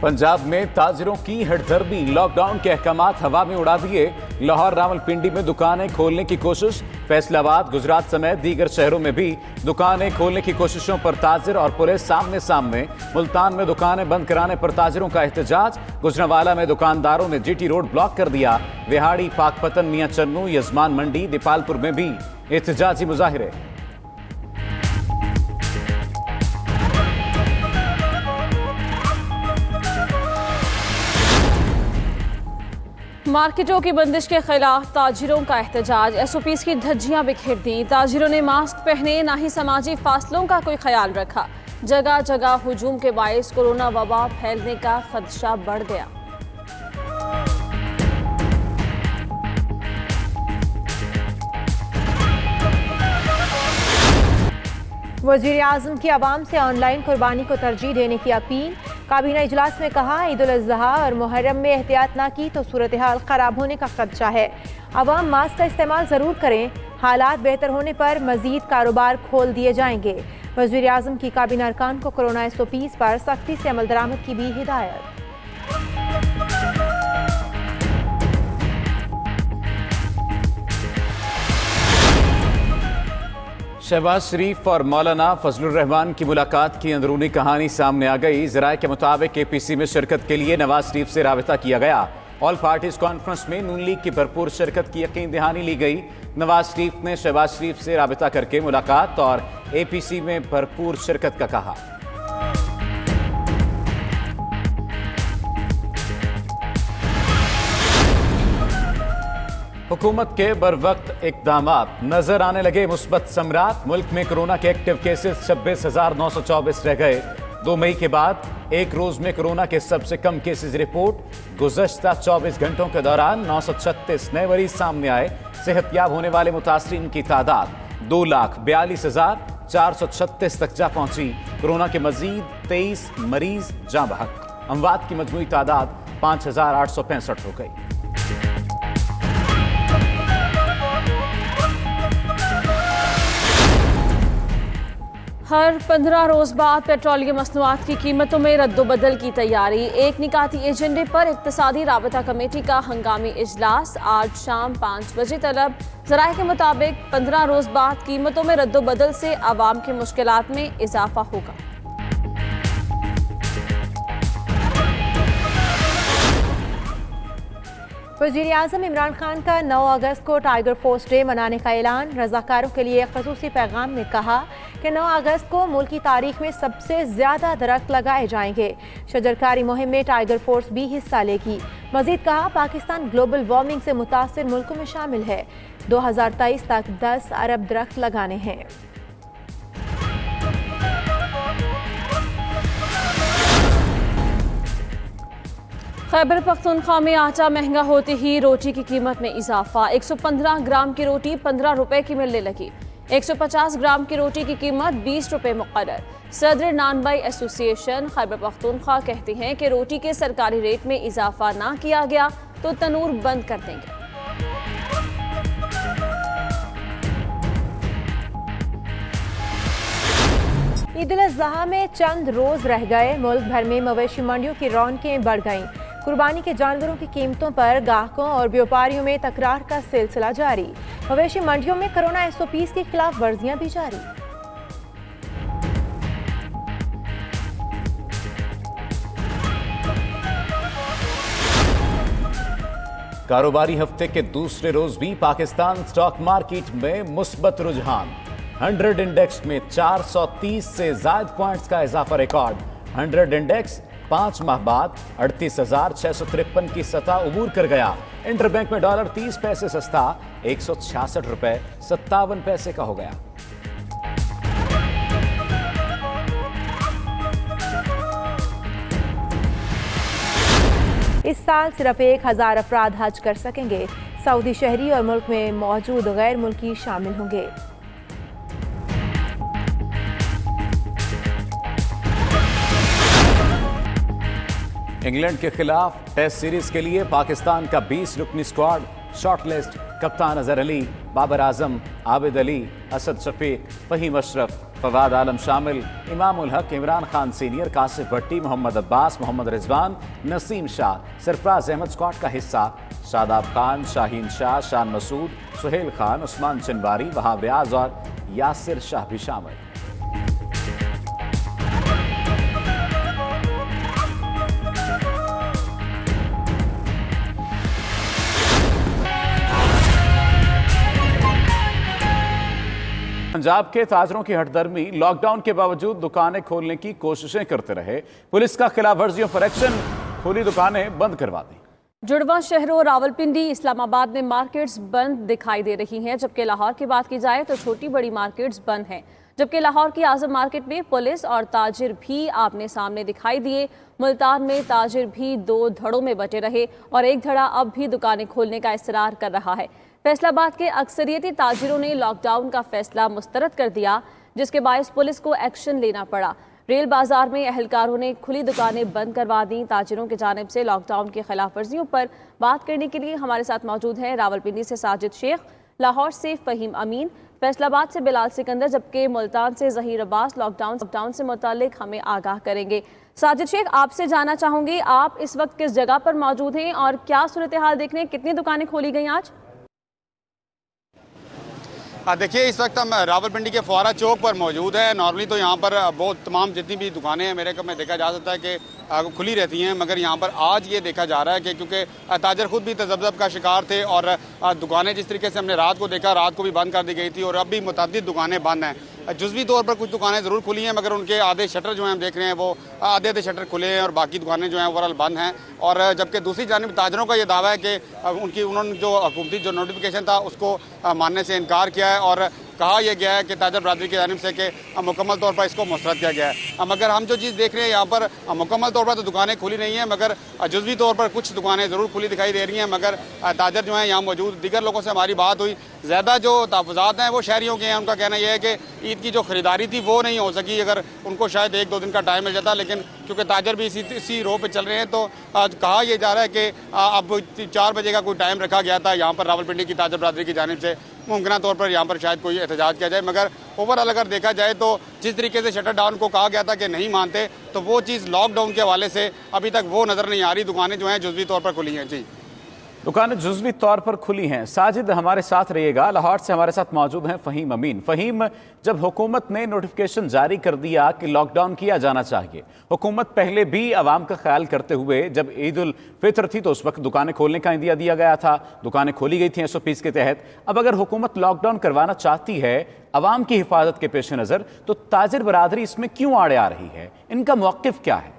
पंजाब में ताजिरों की हड़धर्मी, लॉकडाउन के अहकामात हवा में उड़ा दिए। लाहौर रावलपिंडी में दुकानें खोलने की कोशिश, फैसलाबाद, गुजरात समेत दीगर शहरों में भी दुकानें खोलने की कोशिशों पर ताजिर और पुलिस सामने सामने। मुल्तान में दुकानें बंद कराने पर ताजिरों का एहतजाज, गुजरांवाला में दुकानदारों ने जीटी रोड ब्लॉक कर दिया। विहाड़ी, पाकपतन, मियां चन्नू, यजमान मंडी, दीपालपुर में भी एहतजाजी मुजाहिरे। मार्केटों की बंदिश के खिलाफ ताजिरों का एहतजाज, एसओपीज की धज्जियां बिखेर दी। ताजिरों ने मास्क पहने, ना ही समाजी फासलों का कोई ख्याल रखा। जगह जगह हुजूम के बायस कोरोना वबा फैलने का खदशा बढ़ गया। वज़ीर आज़म की आवाम से ऑनलाइन कुर्बानी को तरजीह देने की अपील। काबीना इजलास में कहा, ईद उल अज़हा और मुहर्रम में एहतियात ना की तो सूरत हाल ख़राब होने का खदशा है। आवाम मास्क का इस्तेमाल ज़रूर करें, हालात बेहतर होने पर मज़ीद कारोबार खोल दिए जाएंगे। वज़ीर आज़म की काबीना अरकान को कोरोना एसओपीज़ पर सख्ती से अमल दरामद की भी हिदायत। शहबाज शरीफ और मौलाना फजलुर रहमान की मुलाकात की अंदरूनी कहानी सामने आ गई। ज़राए के मुताबिक एपीसी में शिरकत के लिए नवाज शरीफ से राबिता किया गया। ऑल पार्टीज कॉन्फ्रेंस में नून लीग की भरपूर शिरकत की यकीन दहानी ली गई। नवाज शरीफ ने शहबाज शरीफ से राबिता करके मुलाकात और एपीसी में भरपूर शिरकत का कहा। हुकूमत के बरवक्त इक़दामात, नजर आने लगे मुस्बत समरात। मुल्क में कोरोना के एक्टिव केसेस 26,924 रह गए। 2 मई के बाद एक रोज में कोरोना के सबसे कम केसेस रिपोर्ट। गुज़श्ता 24 घंटों के दौरान 936 नए मरीज सामने आए। सेहतयाब होने वाले मुतासरीन की तादाद 2,42,436 तक जा पहुंची। कोरोना के मजीद 23 मरीज जाँ बहक। अमवात की मजमूई तादाद 5,865 हो गई। हर 15 रोज बाद पेट्रोलियम मसनूआत की कीमतों में रद्दोबदल की तैयारी। एक निकाती एजेंडे पर इक्तिसादी राबता कमेटी का हंगामी इजलास आज शाम 5 बजे तलब। ज़राए के मुताबिक 15 रोज बाद कीमतों में रद्दोबदल से आवाम की मुश्किलात में इजाफा होगा। वज़ीर आज़म इमरान खान का 9 अगस्त को टाइगर फोर्स डे मनाने का ऐलान। रज़ाकारों के लिए एक ख़ुसूसी पैगाम में कहा कि 9 अगस्त को मुल्क की तारीख में सबसे ज़्यादा दरख्त लगाए जाएंगे। शजरकारी मुहिम में टाइगर फोर्स भी हिस्सा लेगी। मज़ीद कहा, पाकिस्तान ग्लोबल वार्मिंग से मुतासिर मुल्कों में शामिल है। 2023 तक 10 अरब दरख्त लगाने हैं। खैबर पख्तूनख्वा में आटा महंगा होते ही रोटी की कीमत में इजाफा। 115 ग्राम की रोटी 15 रुपए की मिलने लगी। 150 ग्राम की रोटी की कीमत 20 रुपए मुक़र्रर। सदर नानबाई एसोसिएशन खैबर पख्तूनख्वा कहते हैं कि रोटी के सरकारी रेट में इजाफा ना किया गया तो तनूर बंद कर देंगे। ईद उल अज़हा में चंद रोज रह गए। मुल्क भर में मवेशी मंडियों की रौनकें बढ़ गईं। कुर्बानी के जानवरों की कीमतों पर गाहकों और व्यापारियों में तकरार का सिलसिला जारी। मवेशी मंडियों में कोरोना एसओपीज़ की खिलाफ वर्जियां भी जारी। कारोबारी हफ्ते के दूसरे रोज भी पाकिस्तान स्टॉक मार्केट में मुस्बत रुझान। 100 इंडेक्स में 430 से ज्यादा पॉइंट्स का इजाफा रिकॉर्ड। 100 इंडेक्स 5 माह बाद 38,653 की सतह उबूर कर गया। इंटरबैंक में डॉलर 30 पैसे सस्ता 166 रुपए 57 पैसे का हो गया। इस साल सिर्फ 1,000 अफराद हज कर सकेंगे। सऊदी शहरी और मुल्क में मौजूद गैर मुल्की शामिल होंगे। इंग्लैंड के खिलाफ टेस्ट सीरीज के लिए पाकिस्तान का 20 रुकनी स्क्वाड शॉर्ट लिस्ट कप्तान अजहर अली, बाबर आजम, आबिद अली, असद शफीक, फहीम अशरफ, फवाद आलम शामिल, इमाम उल हक, इमरान खान सीनियर, कासिफ भट्टी, मोहम्मद अब्बास, मोहम्मद रिजवान, नसीम शाह, सरफराज अहमद स्क्वाड का हिस्सा, शादाब खान, शाहीन शाह, शान मसूद, सुहेल खान, उस्मान चिनवारी, वहाब रियाज और यासिर शाह भी शामिल। पंजाब के ताजरों की हटदर्मी, लॉकडाउन के बावजूद दुकानें खोलने की कोशिशें करते रहे, पुलिस का खिलाफ वर्जियों पर एक्शन, खुली दुकानें बंद करवा दी। जुड़वा शहरों रावलपिंडी, इस्लामाबाद में मार्केट्स बंद दिखाई दे रही हैं, जबकि लाहौर की बात की जाए तो छोटी बड़ी मार्केट्स बंद हैं। जबकि लाहौर की आजम मार्केट में पुलिस और ताजिर भी आमने सामने दिखाई दिए। मुल्तान में ताजिर भी दो धड़ों में बटे रहे और एक धड़ा अब भी दुकानें खोलने का इसरार कर रहा है। फैसलाबाद के अक्सरियती ताजिरों ने लॉकडाउन का फैसला मुस्तरद कर दिया, जिसके बायस पुलिस को एक्शन लेना पड़ा। रेल बाजार में अहलकारों ने खुली दुकानें बंद करवा दी। ताजिरों की जानिब से लॉकडाउन की खिलाफ वर्जियों पर बात करने के लिए हमारे साथ मौजूद हैं रावलपिंडी से साजिद शेख, लाहौर से फ़हीम अमीन, फैसलाबाद से बिलाल सिकंदर, जबकि मुल्तान से ज़हीर अब्बास लॉकडाउन से मुतालिक हमें आगाह करेंगे। साजिद शेख, आपसे जानना चाहूँगी, आप इस वक्त किस जगह पर मौजूद हैं और क्या सूरत हाल देख रहे हैं? कितनी दुकानें खोली गई आज? देखिए, इस वक्त हम रावलपिंडी के फुआरा चौक पर मौजूद है। नॉर्मली तो यहाँ पर बहुत तमाम जितनी भी दुकानें हैं मेरे को में देखा जा सकता है कि खुली रहती हैं, मगर यहाँ पर आज ये देखा जा रहा है कि क्योंकि ताजर खुद भी तजब्जब का शिकार थे और दुकानें जिस तरीके से हमने रात को देखा, रात को भी बंद कर दी गई थी और अब भी मुतअद्दिद दुकानें बंद हैं। जुज़वी तौर पर कुछ दुकानें ज़रूर खुली हैं, मगर उनके आधे शटर जो हैं हम देख रहे हैं वो आधे शटर खुले हैं और बाकी दुकानें जो हैं ओवरऑल बंद हैं। और जबकि दूसरी जानिब ताजरों का ये दावा है कि उन्होंने जो हुकूमती जो नोटिफिकेशन था उसको मानने से इनकार किया है और कहा यह गया है कि ताजर बरादरी की जानिब से कि मुकम्मल तौर पर इसको मुस्तरद किया गया है। मगर हम जो चीज़ देख रहे हैं यहाँ पर मुकम्मल तौर पर तो दुकानें खुली नहीं हैं, मगर जुज़वी तौर पर कुछ दुकानें ज़रूर खुली दिखाई दे रही हैं। मगर ताजर जो हैं यहाँ मौजूद, दीगर लोगों से हमारी बात हुई, ज़्यादा जो तहफ़्फ़ुज़ात हैं वो शहरियों के हैं। उनका कहना यह है कि ईद की जो ख़रीदारी थी वो नहीं हो सकी, अगर उनको शायद 1-2 दिन का टाइम मिल जाता, लेकिन क्योंकि ताजर भी इसी रो पर चल रहे हैं तो कहा यह जा रहा है कि अब 4 बजे का कोई टाइम रखा गया था यहाँ पर रावलपिंडी की ताजर बरादरी की जानिब से, मुमकिन तौर पर यहाँ पर शायद कोई एहतजाज किया जाए। मगर ओवरऑल अगर देखा जाए तो जिस तरीके से शटर डाउन को कहा गया था कि नहीं मानते, तो वो चीज़ लॉकडाउन के हवाले से अभी तक वो नज़र नहीं आ रही। दुकानें जो हैं जुज़वी तौर पर खुली हैं। जी, दुकानें जुज़वी तौर पर खुली हैं। साजिद हमारे साथ रहिएगा। लाहौर से हमारे साथ मौजूद हैं फ़हीम अमीन। फ़हीम, जब हुकूमत ने नोटिफिकेशन जारी कर दिया कि लॉकडाउन किया जाना चाहिए, हुकूमत पहले भी आवाम का ख्याल करते हुए जब ईद उल फितर थी तो उस वक्त दुकानें खोलने का इंदिया दिया गया था, दुकानें खोली गई थी SOPs के तहत। अब अगर हुकूमत लॉकडाउन करवाना चाहती है आवाम की हिफाजत के पेश नज़र, तो ताजिर बरादरी इसमें क्यों आड़े आ रही है? इनका मौक़िफ़ क्या है?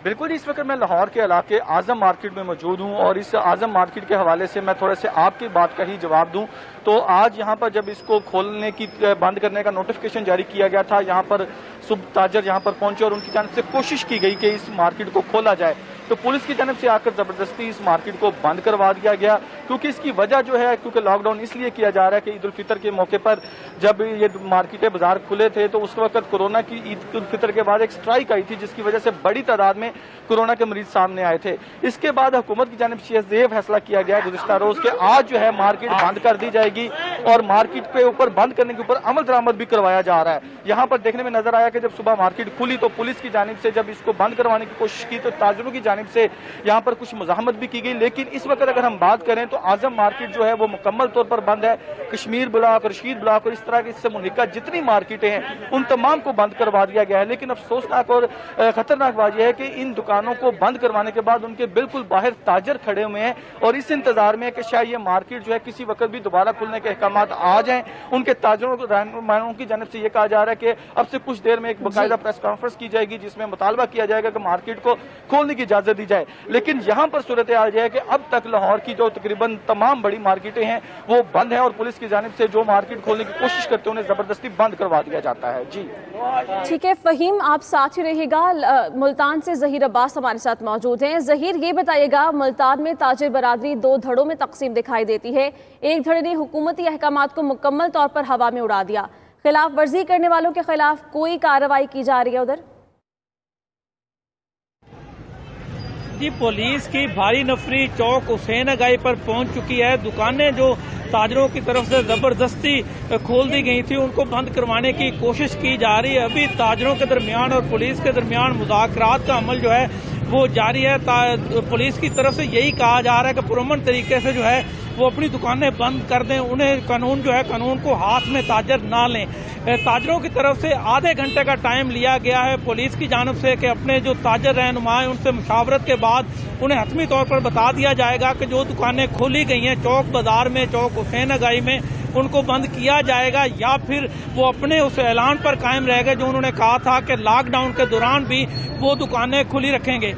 बिल्कुल, इस वक्त मैं लाहौर के इलाके आजम मार्केट में मौजूद हूँ और इस आजम मार्केट के हवाले से मैं थोड़ा से आपकी बात का ही जवाब दूँ तो आज यहाँ पर जब इसको खोलने की बंद करने का नोटिफिकेशन जारी किया गया था, यहाँ पर सुबह ताजर यहाँ पर पहुंचे और उनकी जानिब से कोशिश की गई कि इस मार्केट को खोला जाए, तो पुलिस की जानिब से आकर जबरदस्ती इस मार्केट को बंद करवा दिया गया। क्योंकि इसकी वजह जो है, क्योंकि लॉकडाउन इसलिए किया जा रहा है कि ईद उल फितर के मौके पर जब ये मार्केटें बाजार खुले थे तो उस वक्त कोरोना की ईद उल फितर के बाद एक स्ट्राइक आई थी, जिसकी वजह से बड़ी तादाद में कोरोना के मरीज सामने आए थे। इसके बाद हुकूमत की जानिब से यह फैसला किया गया गुज़िश्ता रोज के आज जो है मार्केट बंद कर दी जाएगी और मार्केट के ऊपर बंद करने के ऊपर अमल दरामद भी करवाया जा रहा है। यहाँ पर देखने में नजर आया कि जब सुबह मार्केट खुली तो पुलिस की जानिब से जब इसको बंद करवाने की कोशिश की तो ताजरों की जानिब से यहाँ पर कुछ मुजाहमत भी की गई। लेकिन इस वक्त अगर हम बात करें तो आजम मार्केट जो है वो मुकम्मल तौर पर बंद है। कश्मीर ब्लॉक, रशीद ब्लॉक और इस तरह की इससे मुनक्का जितनी मार्केटें हैं उन तमाम को बंद करवा दिया गया है। लेकिन अफसोसनाक और खतरनाक बात यह है कि इन दुकानों को बंद करवाने के बाद उनके बिल्कुल बाहर ताजर खड़े हुए हैं और इस इंतजार में कि शायद ये मार्केट जो है किसी वक्त भी दोबारा खुलने के अहकाम आ जाएं। उनके ताजरों रहनुमाओं की जानिब से यह कहा जा रहा है कि अब से कुछ देर में एक बाकायदा प्रेस कॉन्फ्रेंस की जाएगी जिसमें मुतालबा किया जाएगा कि मार्केट को खोलने की इजाजत दी जाए। लेकिन यहाँ पर सूरत हाल यह है कि अब तक लाहौर की जो तकरीबन तमाम बड़ी मार्केटें हैं वो बंद है और पुलिस की जानिब से जो मार्केट खोलने की कोशिश करते हैं उन्हें जबरदस्ती बंद करवा दिया जाता है। जी ठीक है फ़हीम, आप साथ ही रहेगा। मुल्तान से ज़हीर अब्बास हमारे साथ मौजूद हैं। ज़हीर, ये बताइएगा, मुल्तान में ताजिर बरादरी 2 धड़ों में तकसीम दिखाई देती है। एक धड़े ने हुकूमती अहकामात को मुकम्मल तौर पर हवा में उड़ा दिया, खिलाफ वर्जी करने वालों के खिलाफ कोई कार्रवाई की जा रही है उधर? जी, पुलिस की भारी नफरी चौक हुसैन अगाई पर पहुंच चुकी है। दुकानें जो ताजरों की तरफ से जबरदस्ती खोल दी गई थी उनको बंद करवाने की कोशिश की जा रही है। अभी ताजरों के दरमियान और पुलिस के दरमियान मुज़ाकरात का अमल जो है वो जारी है। पुलिस की तरफ से यही कहा जा रहा है कि पुरअमन तरीके से जो है वो अपनी दुकानें बंद कर दें, उन्हें कानून जो है कानून को हाथ में ताजर ना लें। ताजरों की तरफ से आधे घंटे का टाइम लिया गया है पुलिस की जानब से कि अपने जो ताजर रहनुमा हैं उनसे मुशावरत के बाद उन्हें हतमी तौर पर बता दिया जाएगा कि जो दुकानें खोली गई हैं चौक बाजार में, चौक हुसैन अगाई में, उनको बंद किया जाएगा या फिर वो अपने उस ऐलान पर कायम रहेगा जो उन्होंने कहा था कि लॉकडाउन के दौरान भी वो दुकानें खुली रखेंगे।